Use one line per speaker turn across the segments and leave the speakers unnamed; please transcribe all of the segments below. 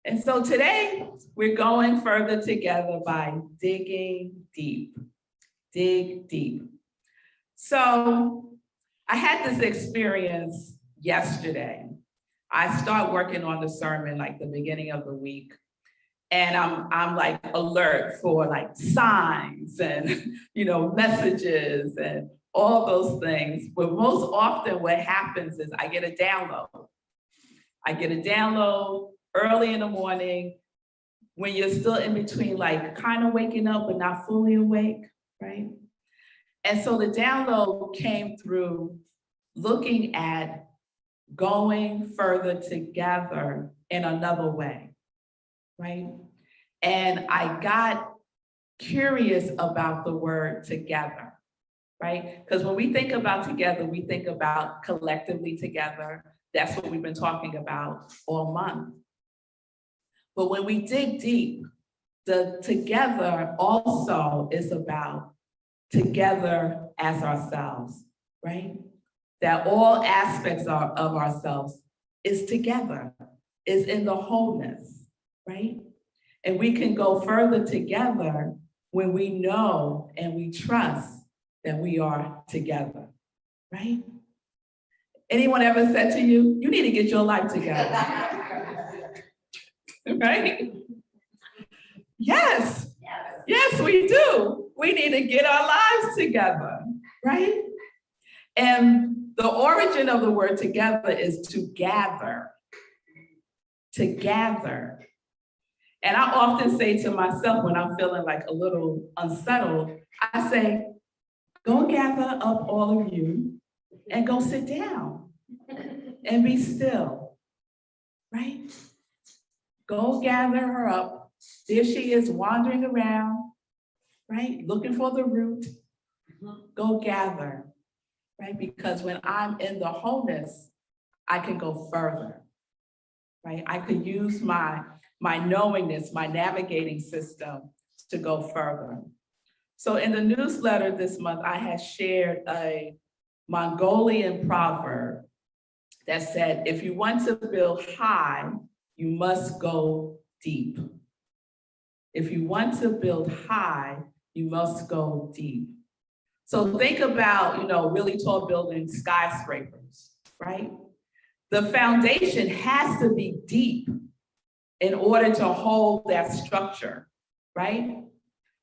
And so today we're going further together by digging deep. Dig deep. So I had this experience yesterday. I start working on the sermon like the beginning of the week. And I'm like alert for like signs and messages and all those things. But most often what happens is I get a download. I get a download early in the morning when you're still in between like kind of waking up but not fully awake, right? And so the download came through looking at going further together in another way, right? And I got curious about the word together, right? Because when we think about together, we think about collectively together. That's what we've been talking about all month. But when we dig deep, the together also is about together as ourselves, right? That all aspects of ourselves is together, is in the wholeness, right? And we can go further together when we know and we trust that we are together, right? Anyone ever said to you, you need to get your life together? Right? Yes, we do. We need to get our lives together, right? And the origin of the word together is to gather, to gather. And I often say to myself when I'm feeling like a little unsettled, I say, go gather up all of you and go sit down and be still, right? Go gather her up. There she is wandering around, right? Looking for the root. Go gather, right? Because when I'm in the wholeness, I can go further, right? I could use my knowingness, my navigating system to go further. So in the newsletter this month, I had shared a Mongolian proverb that said, if you want to build high, you must go deep. If you want to build high, you must go deep. So think about, really tall buildings, skyscrapers, right? The foundation has to be deep in order to hold that structure, right?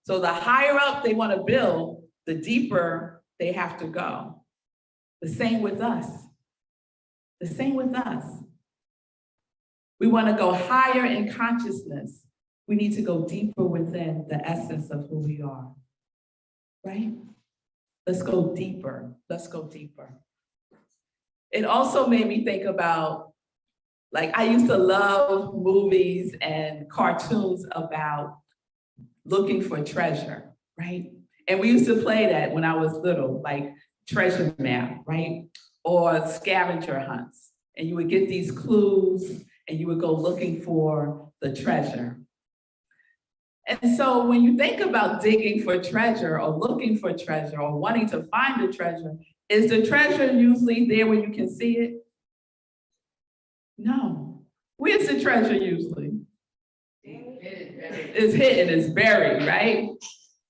So the higher up they want to build, the deeper they have to go. The same with us. The same with us. We want to go higher in consciousness. We need to go deeper within the essence of who we are, right? Let's go deeper. Let's go deeper. It also made me think about, like, I used to love movies and cartoons about looking for treasure, right? And we used to play that when I was little, like treasure map, right? Or scavenger hunts. And you would get these clues and you would go looking for the treasure. And so when you think about digging for treasure or looking for treasure or wanting to find the treasure, is the treasure usually there where you can see it? No. Where's the treasure usually? It's hidden, it's buried, right?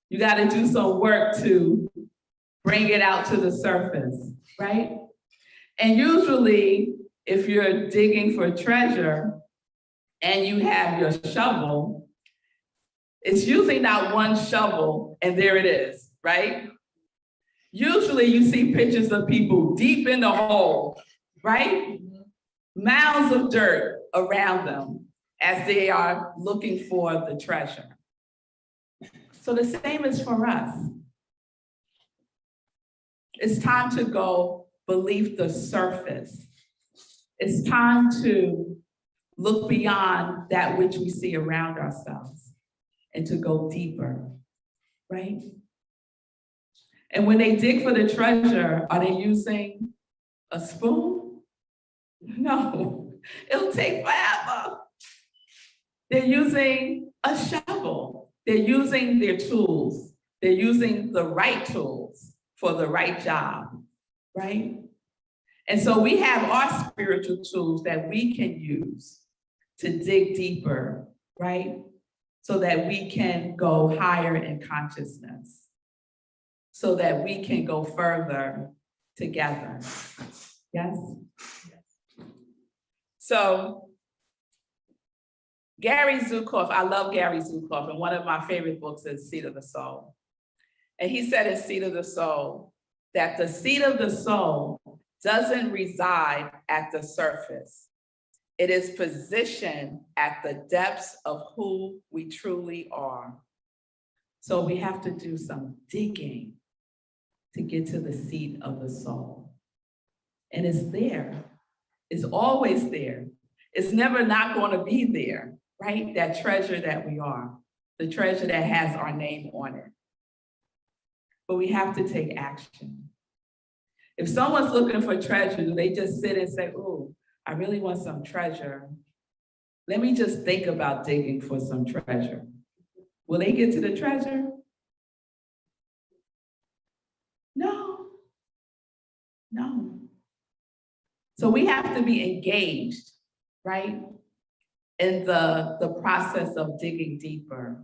You got to do some work to bring it out to the surface, right? And usually, if you're digging for treasure and you have your shovel, it's usually not one shovel and there it is, right? Usually you see pictures of people deep in the hole, right? Mounds of dirt around them as they are looking for the treasure. So the same is for us. It's time to go beneath the surface. It's time to look beyond that which we see around ourselves and to go deeper, right? And when they dig for the treasure, are they using a spoon? No, it'll take forever. They're using a shovel. They're using their tools. They're using the right tools for the right job, right? And so we have our spiritual tools that we can use to dig deeper, right? So that we can go higher in consciousness, so that we can go further together. Yes? So Gary Zukav, I love Gary Zukav, and one of my favorite books is Seat of the Soul. And he said in Seat of the Soul that the seat of the soul doesn't reside at the surface. It is positioned at the depths of who we truly are. So we have to do some digging to get to the seat of the soul. And it's there. It's always there. It's never not going to be there, right? That treasure that we are, the treasure that has our name on it. But we have to take action. If someone's looking for treasure, do they just sit and say, oh, I really want some treasure. Let me just think about digging for some treasure. Will they get to the treasure? No. So we have to be engaged, right? In the process of digging deeper,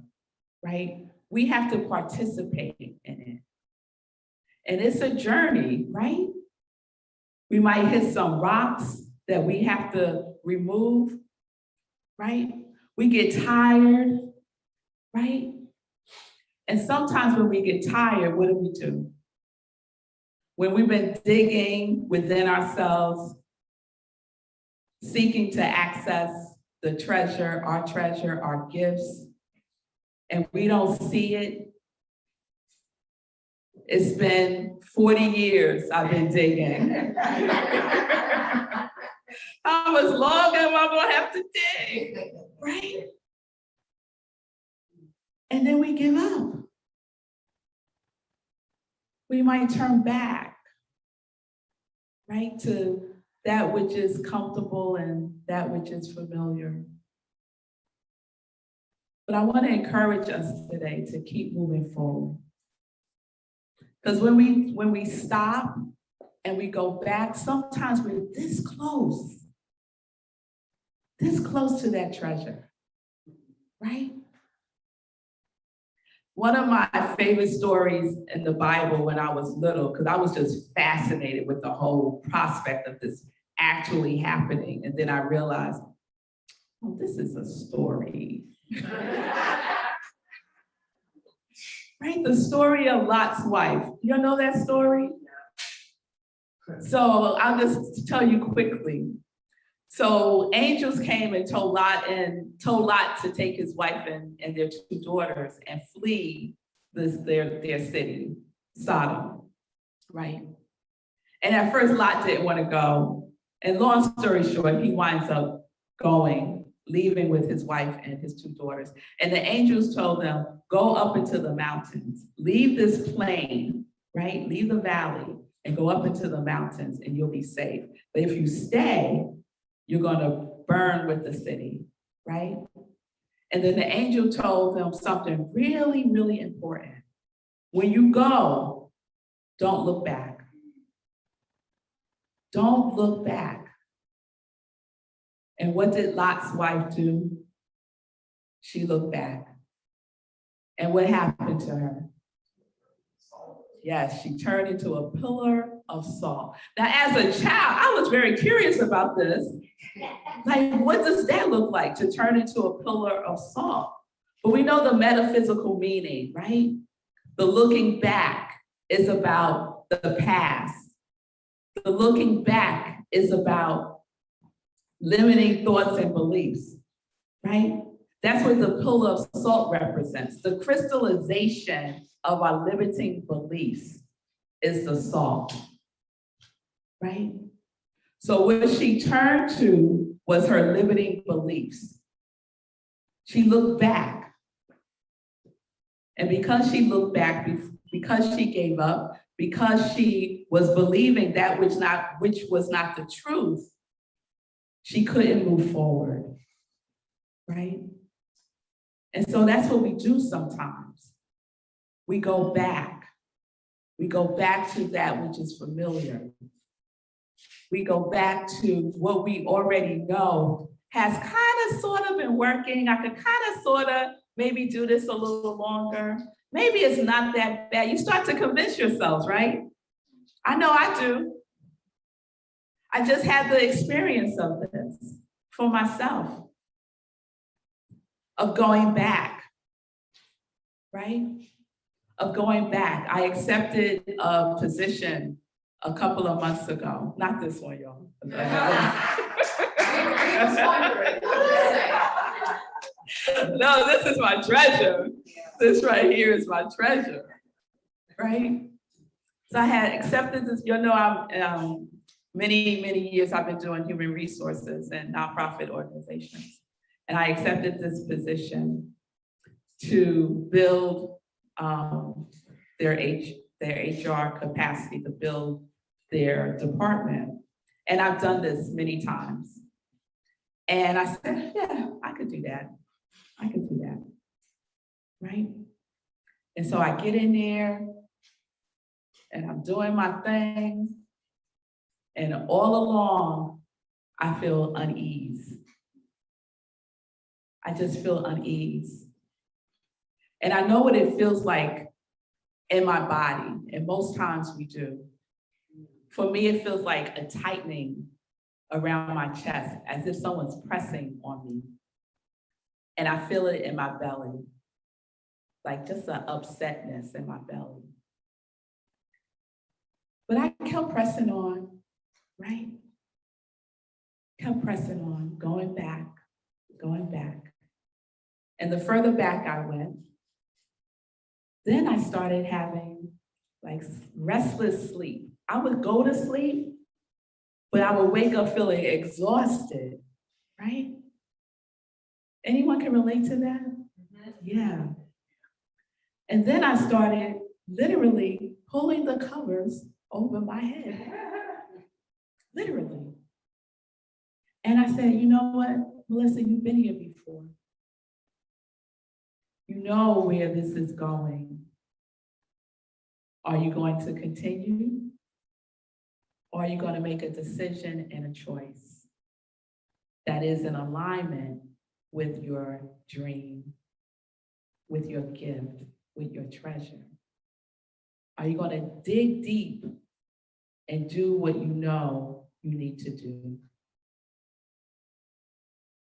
right? We have to participate in it. And it's a journey, right? We might hit some rocks that we have to remove, right? We get tired, right? And sometimes when we get tired, what do? When we've been digging within ourselves, seeking to access the treasure, our gifts, and we don't see it. It's been 40 years I've been digging. How much longer am I gonna have to dig, right? And then we give up. We might turn back, right, to that which is comfortable and that which is familiar. But I want to encourage us today to keep moving forward. Because when we stop and we go back, sometimes we're this close to that treasure, right? One of my favorite stories in the Bible when I was little, because I was just fascinated with the whole prospect of this actually happening. And then I realized, oh, this is a story. Right? The story of Lot's wife. You know that story? So I'll just tell you quickly. So angels came and told Lot to take his wife and their two daughters and flee their city, Sodom, right? And at first Lot didn't want to go. And long story short, he winds up going, leaving with his wife and his two daughters. And the angels told them, go up into the mountains, leave this plain, right? Leave the valley and go up into the mountains and you'll be safe. But if you stay, you're going to burn with the city, right? And then the angel told them something really, really important. When you go, don't look back. Don't look back. And what did Lot's wife do? She looked back. And what happened to her? Yes, she turned into a pillar of salt. Now, as a child, I was very curious about this. Like, what does that look like, to turn into a pillar of salt? But we know the metaphysical meaning, right? The looking back is about the past. The looking back is about limiting thoughts and beliefs, right? That's what the pillar of salt represents. The crystallization of our limiting beliefs is the salt, right? So what she turned to was her limiting beliefs. She looked back. And because she looked back, because she gave up, because she was believing that which was not the truth, she couldn't move forward, right? And so that's what we do sometimes. We go back. We go back to that which is familiar. We go back to what we already know has kind of sort of been working. I could kind of sort of maybe do this a little longer. Maybe it's not that bad. You start to convince yourselves, right? I know I do. I just had the experience of this for myself, of going back, right? Of going back. I accepted a position a couple of months ago. Not this one, y'all. No, this is my treasure. This right here is my treasure, right? So I had accepted this, I'm many years I've been doing human resources and nonprofit organizations. And I accepted this position to build their HR capacity, to build their department. And I've done this many times. And I said, yeah, I could do that. I could do that, right? And so I get in there and I'm doing my thing. And all along, I feel unease. I just feel unease. And I know what it feels like in my body, and most times we do. For me, it feels like a tightening around my chest, as if someone's pressing on me. And I feel it in my belly, like just an upsetness in my belly. But I kept pressing on, right? Kept pressing on, going back. And the further back I went, then I started having like restless sleep. I would go to sleep, but I would wake up feeling exhausted, right? Anyone can relate to that? Mm-hmm. Yeah. And then I started literally pulling the covers over my head, literally. And I said, you know what, Melissa, you've been here before. You know where this is going. Are you going to continue? Or are you going to make a decision and a choice that is in alignment with your dream, with your gift, with your treasure? Are you going to dig deep and do what you know you need to do?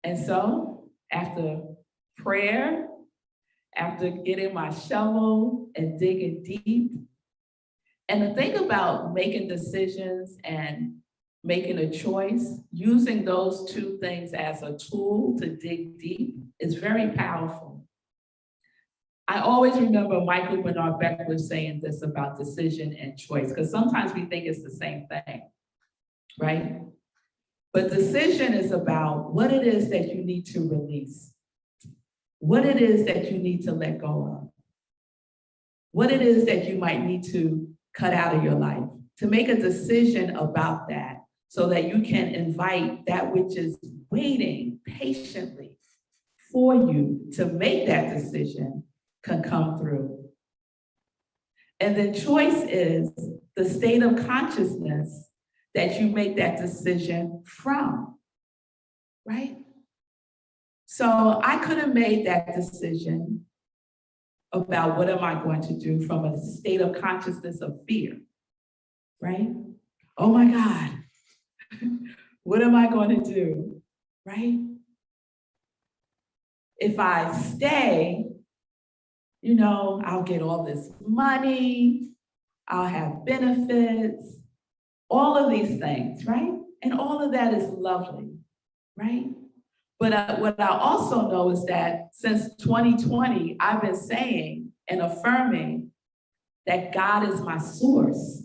And so, after prayer, after getting my shovel and digging deep, and the thing about making decisions and making a choice, using those two things as a tool to dig deep is very powerful. I always remember Michael Bernard Beckwith saying this about decision and choice, because sometimes we think it's the same thing, right? But decision is about what it is that you need to release, what it is that you need to let go of, what it is that you might need to cut out of your life, to make a decision about that so that you can invite that which is waiting patiently for you to make that decision can come through. And the choice is the state of consciousness that you make that decision from, right? So I could have made that decision about what am I going to do from a state of consciousness of fear, right? Oh my God, what am I going to do, right? If I stay, I'll get all this money, I'll have benefits, all of these things, right? And all of that is lovely, right? But what I also know is that since 2020, I've been saying and affirming that God is my source,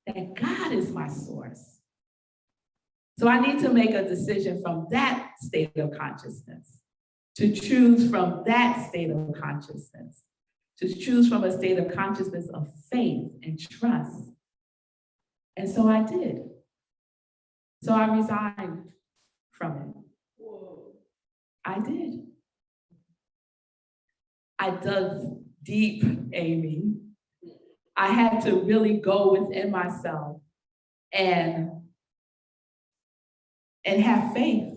that God is my source. So I need to make a decision from that state of consciousness, to choose from that state of consciousness, to choose from a state of consciousness of faith and trust. And so I did. So I resigned from it. I did. I dug deep, Amy. I had to really go within myself and have faith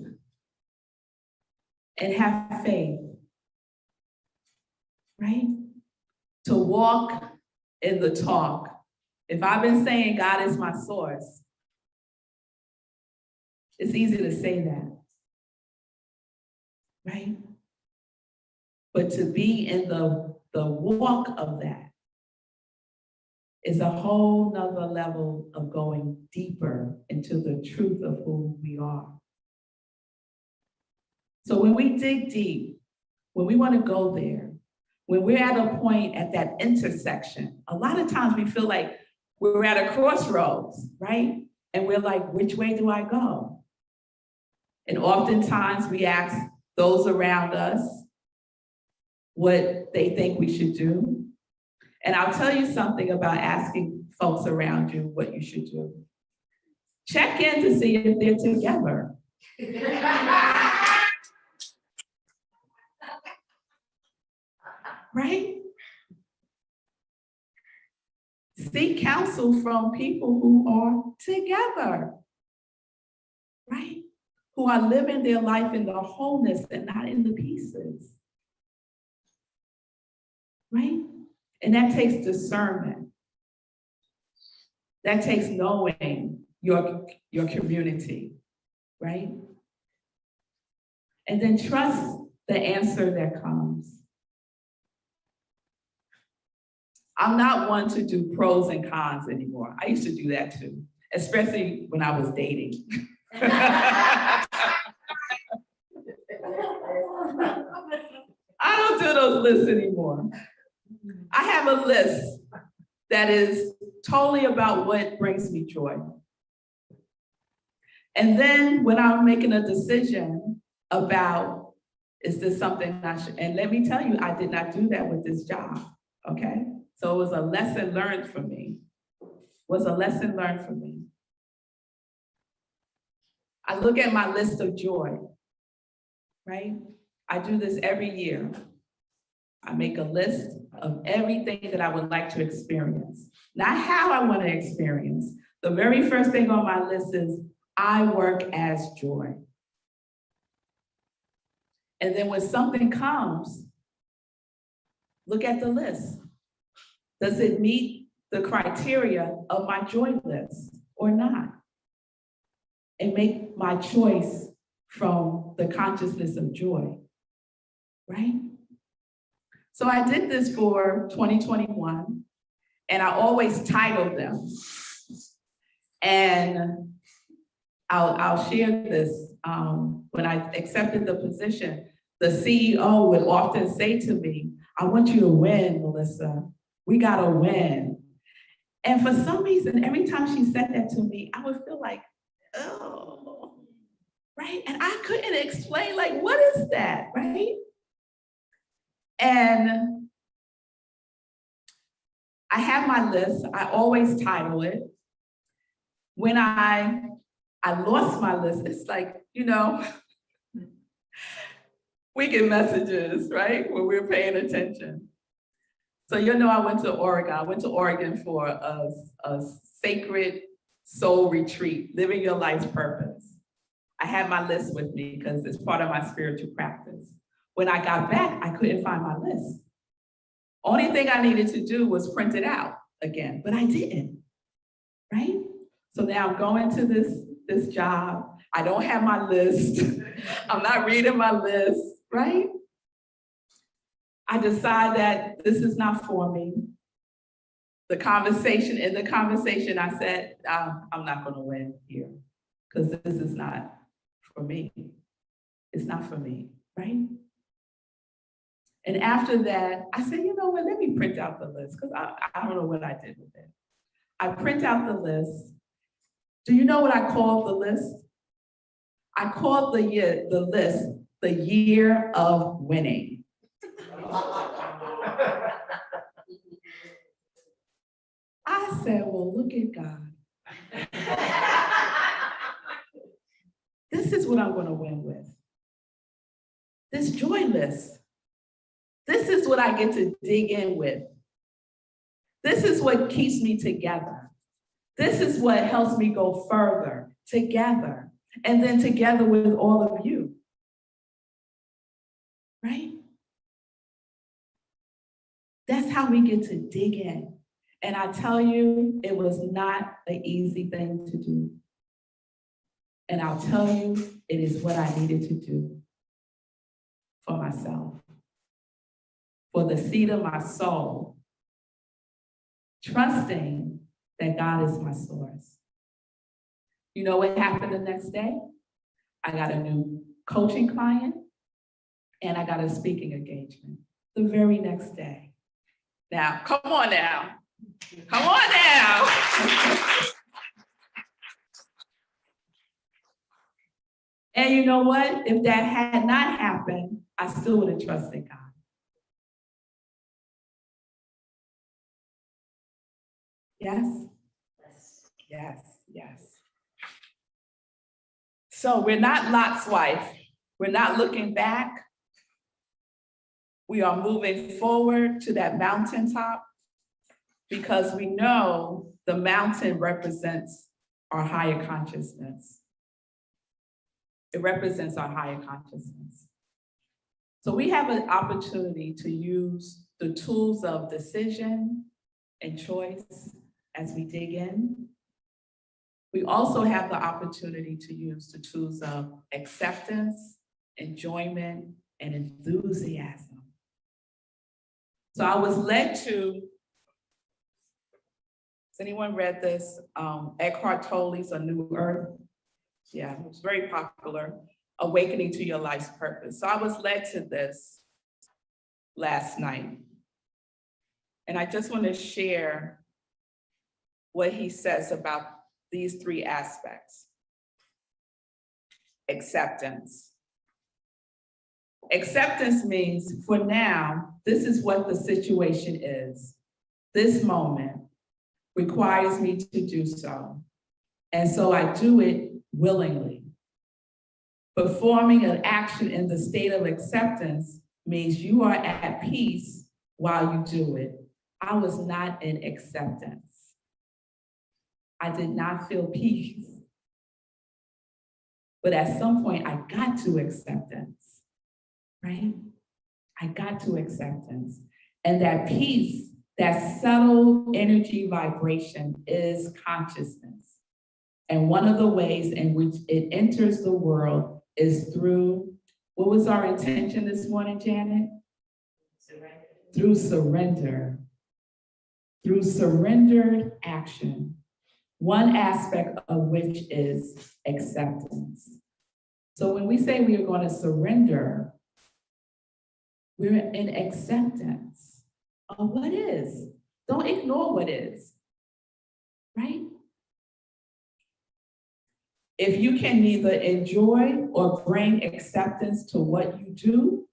and have faith, right? To walk in the talk. If I've been saying God is my source, it's easy to say that, right? But to be in the walk of that is a whole nother level of going deeper into the truth of who we are. So when we dig deep, when we want to go there, when we're at a point at that intersection, a lot of times we feel like we're at a crossroads, right? And we're like, which way do I go? And oftentimes we ask those around us what they think we should do. And I'll tell you something about asking folks around you what you should do. Check in to see if they're together. Right? Seek counsel from people who are together, right? Who are living their life in the wholeness and not in the pieces, right? And that takes discernment. That takes knowing your community, right? And then trust the answer that comes. I'm not one to do pros and cons anymore. I used to do that too, especially when I was dating. I don't do those lists anymore. I have a list that is totally about what brings me joy. And then when I'm making a decision about, is this something I should, and let me tell you, I did not do that with this job, okay? So it was a lesson learned for me. I look at my list of joy, right? I do this every year. I make a list of everything that I would like to experience. Not how I want to experience. The very first thing on my list is, I work as joy. And then when something comes, look at the list. Does it meet the criteria of my joy list or not? And make my choice from the consciousness of joy, right? So I did this for 2021, and I always titled them. And I'll share this. When I accepted the position, the CEO would often say to me, I want you to win, Melissa. We gotta win. And for some reason, every time she said that to me, I would feel like, oh, right? And I couldn't explain, like, what is that, right? And I have my list. I always title it. When I lost my list, it's like, we get messages, right? When we're paying attention. So I went to Oregon. I went to Oregon for a sacred soul retreat, living your life's purpose. I had my list with me because it's part of my spiritual practice. When I got back, I couldn't find my list. Only thing I needed to do was print it out again, but I didn't, right? So now I'm going to this job. I don't have my list. I'm not reading my list, right? I decide that this is not for me. In the conversation, I said, I'm not going to win here because this is not for me. It's not for me, right? And after that, I said, you know what, let me print out the list because I don't know what I did with it. I print out the list. Do you know what I called the list? I called the list the year of winning. I said, well, look at God. This is what I'm going to win with. This joy list. This is what I get to dig in with. This is what keeps me together. This is what helps me go further together. And then together with all of you. That's how we get to dig in. And I tell you, it was not an easy thing to do. And I'll tell you, it is what I needed to do for myself, for the seed of my soul, trusting that God is my source. You know what happened the next day? I got a new coaching client and I got a speaking engagement the very next day. Now, come on now. Come on now. And you know what? If that had not happened, I still would have trusted God. Yes? Yes, yes. So we're not Lot's wife. We're not looking back. We are moving forward to that mountaintop because we know the mountain represents our higher consciousness. It represents our higher consciousness. So we have an opportunity to use the tools of decision and choice as we dig in. We also have the opportunity to use the tools of acceptance, enjoyment, and enthusiasm. So I was led to, has anyone read this? Eckhart Tolle's A New Earth? Yeah, it was very popular, Awakening to Your Life's Purpose. So I was led to this last night. And I just want to share what he says about these three aspects. Acceptance. Acceptance means, for now, this is what the situation is. This moment requires me to do so. And so I do it willingly. Performing an action in the state of acceptance means you are at peace while you do it. I was not in acceptance. I did not feel peace. But at some point, I got to acceptance, right? I got to acceptance. And that peace, that subtle energy vibration is consciousness. And one of the ways in which it enters the world is through, what was our intention this morning, Janet? Surrender. Through surrender. Through surrendered action. One aspect of which is acceptance. So when we say we are going to surrender, we're in acceptance of what is. Don't ignore what is, right? If you can neither enjoy or bring acceptance to what you do,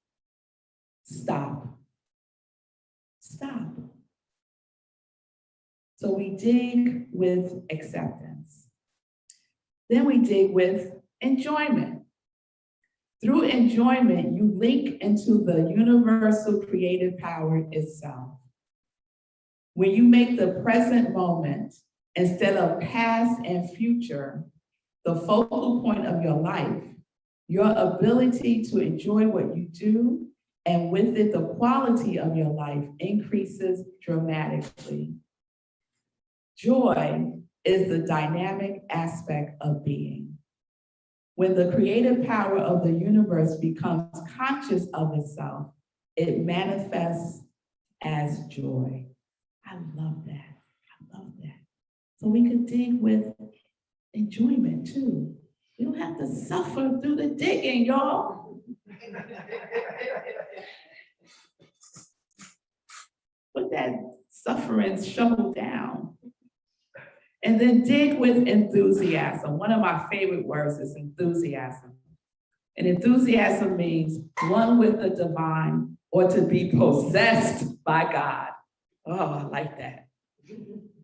stop. Stop. So we dig with acceptance. Then we dig with enjoyment. Through enjoyment, you link into the universal creative power itself. When you make the present moment, instead of past and future, the focal point of your life, your ability to enjoy what you do, and with it, the quality of your life increases dramatically. Joy is the dynamic aspect of being. When the creative power of the universe becomes conscious of itself, it manifests as joy. I love that. I love that. So we could dig with enjoyment too. You don't have to suffer through the digging, y'all. Put that suffering shovel down. And then dig with enthusiasm. One of my favorite words is enthusiasm. And enthusiasm means one with the divine or to be possessed by God. Oh, I like that.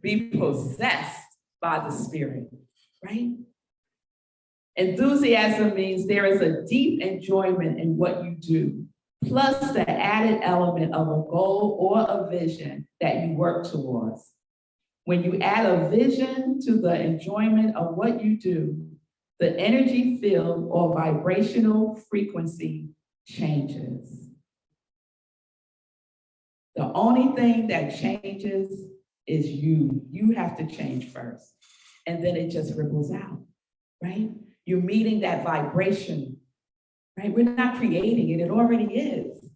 Be possessed by the Spirit, right? Enthusiasm means there is a deep enjoyment in what you do, plus the added element of a goal or a vision that you work towards. When you add a vision to the enjoyment of what you do, the energy field or vibrational frequency changes. The only thing that changes is you. You have to change first. And then it just ripples out, right? You're meeting that vibration, right? We're not creating it, it already is.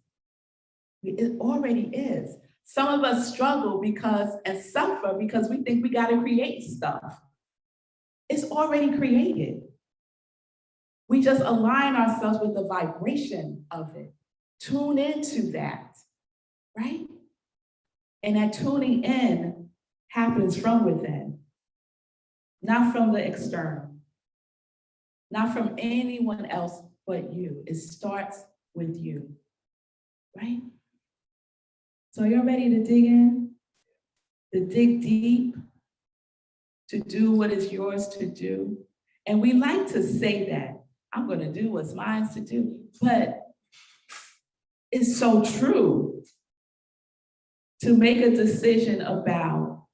It already is. Some of us struggle and suffer because we think we got to create stuff. It's already created. We just align ourselves with the vibration of it. Tune into that, right? And that tuning in happens from within, not from the external, not from anyone else but you. It starts with you, right? So you're ready to dig in, to dig deep, to do what is yours to do. And we like to say that, I'm gonna do what's mine to do, but it's so true to make a decision about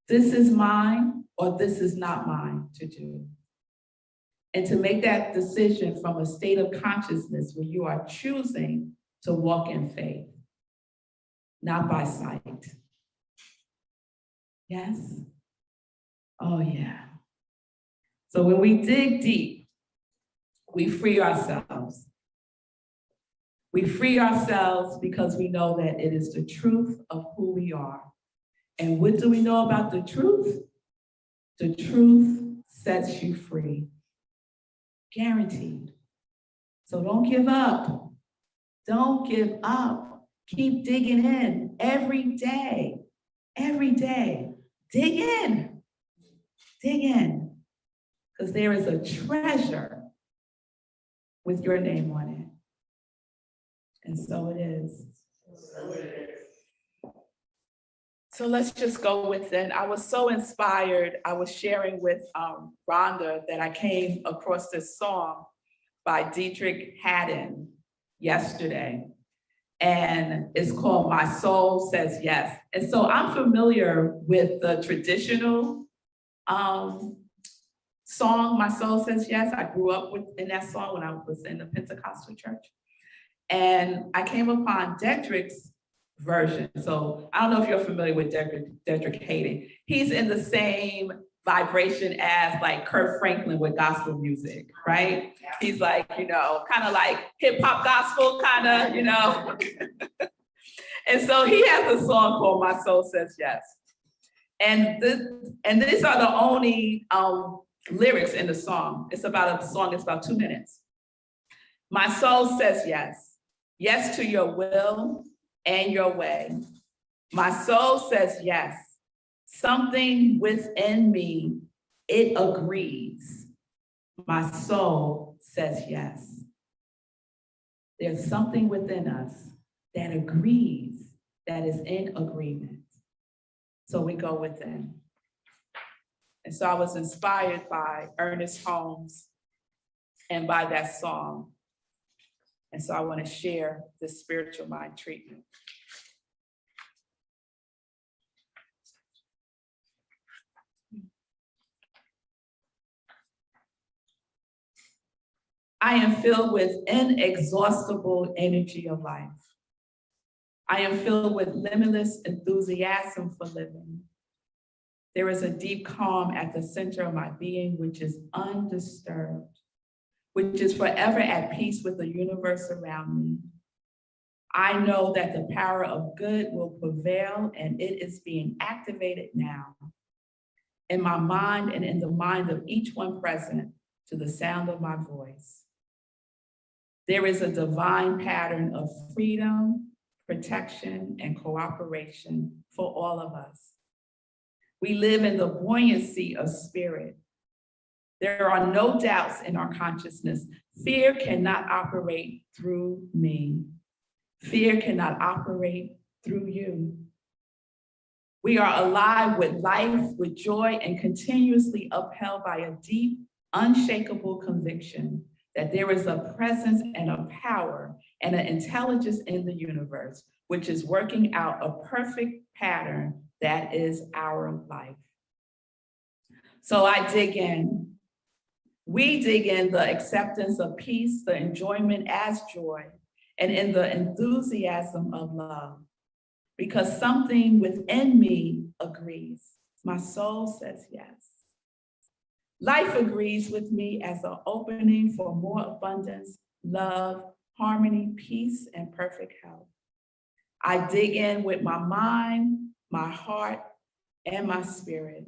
this is mine or this is not mine to do. And to make that decision from a state of consciousness where you are choosing to walk in faith, not by sight. Yes? Oh, yeah. So when we dig deep, we free ourselves. We free ourselves because we know that it is the truth of who we are. And what do we know about the truth? The truth sets you free. Guaranteed. So don't give up. Don't give up. Keep digging in every day. Every day. Dig in. Dig in. Because there is a treasure with your name on it. And so it is. So let's just go within. I was so inspired. I was sharing with Rhonda that I came across this song by Dietrich Haddon yesterday. And it's called My Soul Says Yes. And so I'm familiar with the traditional song, My Soul Says Yes. I grew up in that song when I was in the Pentecostal church. And I came upon Dietrich's version. So I don't know if you're familiar with Dietrich Haddon. He's in the same vibration as like Kirk Franklin with gospel music, right? He's like, kind of like hip hop gospel, kind of, And so he has a song called My Soul Says Yes. And these are the only lyrics in the song. It's about 2 minutes. My soul says yes. Yes to your will and your way. My soul says yes. Something within me, it agrees. My soul says yes. There's something within us that agrees, that is in agreement. So we go within. And so I was inspired by Ernest Holmes and by that song. And so I want to share this spiritual mind treatment. I am filled with inexhaustible energy of life. I am filled with limitless enthusiasm for living. There is a deep calm at the center of my being, which is undisturbed, which is forever at peace with the universe around me. I know that the power of good will prevail, and it is being activated now in my mind and in the mind of each one present to the sound of my voice. There is a divine pattern of freedom, protection, and cooperation for all of us. We live in the buoyancy of spirit. There are no doubts in our consciousness. Fear cannot operate through me. Fear cannot operate through you. We are alive with life, with joy, and continuously upheld by a deep, unshakable conviction that there is a presence and a power and an intelligence in the universe, which is working out a perfect pattern that is our life. So I dig in. We dig in the acceptance of peace, the enjoyment as joy, and in the enthusiasm of love. because something within me agrees. My soul says yes. Life agrees with me as an opening for more abundance, love, harmony, peace, and perfect health. I dig in with my mind, my heart, and my spirit.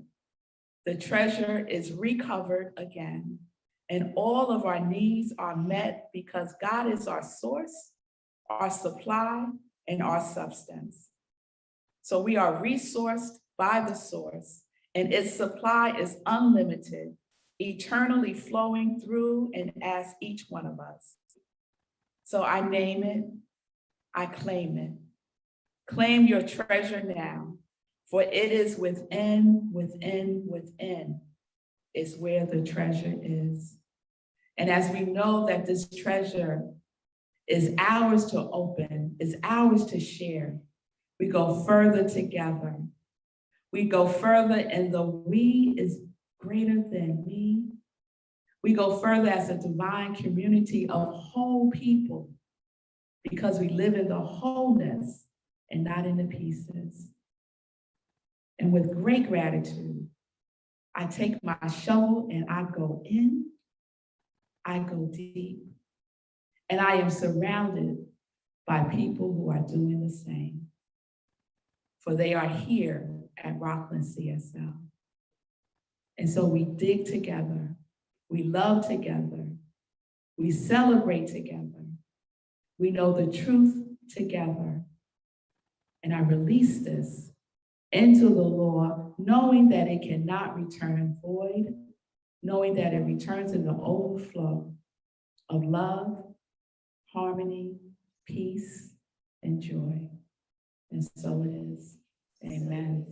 The treasure is recovered again, and all of our needs are met because God is our source, our supply, and our substance. So we are resourced by the source, and its supply is unlimited, eternally flowing through and as each one of us. So I name it, I claim it. Claim your treasure now, for it is within is where the treasure is. And as we know that this treasure is ours to open, is ours to share, we go further together. We go further, and the we is greater than me. We go further as a divine community of whole people because we live in the wholeness and not in the pieces. And with great gratitude, I take my shovel and I go in, I go deep, and I am surrounded by people who are doing the same. For they are here at Rockland CSL. And so we dig together, we love together, we celebrate together, we know the truth together. And I release this into the law, knowing that it cannot return void, knowing that it returns in the overflow of love, harmony, peace, and joy. And so it is. Amen.